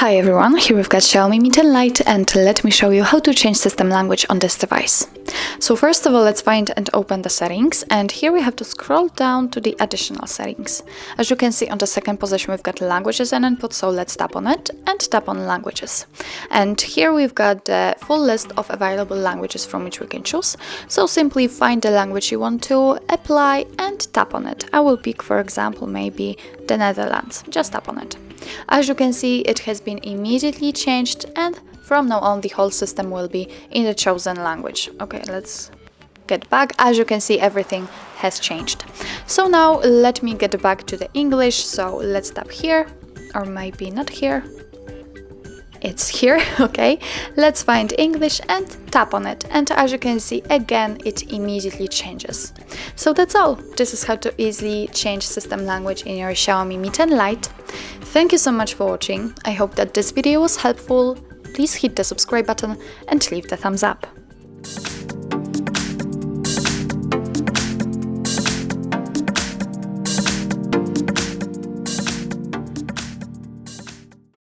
Hi everyone, here we've got XIAOMI Mi Lite, and let me show you how to change system language on this device. So first of all, let's find and open the settings, and here we have to scroll down to the additional settings. As you can see, on the second position we've got languages and input, so let's tap on it and tap on languages. And here we've got the full list of available languages from which we can choose. So simply find the language you want to apply and tap on it. I will pick, for example, maybe the Netherlands. Just tap on it. As you can see, it has been immediately changed, and from now on the whole system will be in the chosen language. Okay, let's get back. As you can see, everything has changed. So now let me get back to the English. So let's tap here, or maybe not here. It's here. Okay, let's find English and tap on it, and as you can see, again it immediately changes. So that's all. This is how to easily change system language in your XIAOMI Mi Lite. Thank you so much for watching. I hope that this video was helpful. Please hit the subscribe button and leave the thumbs up.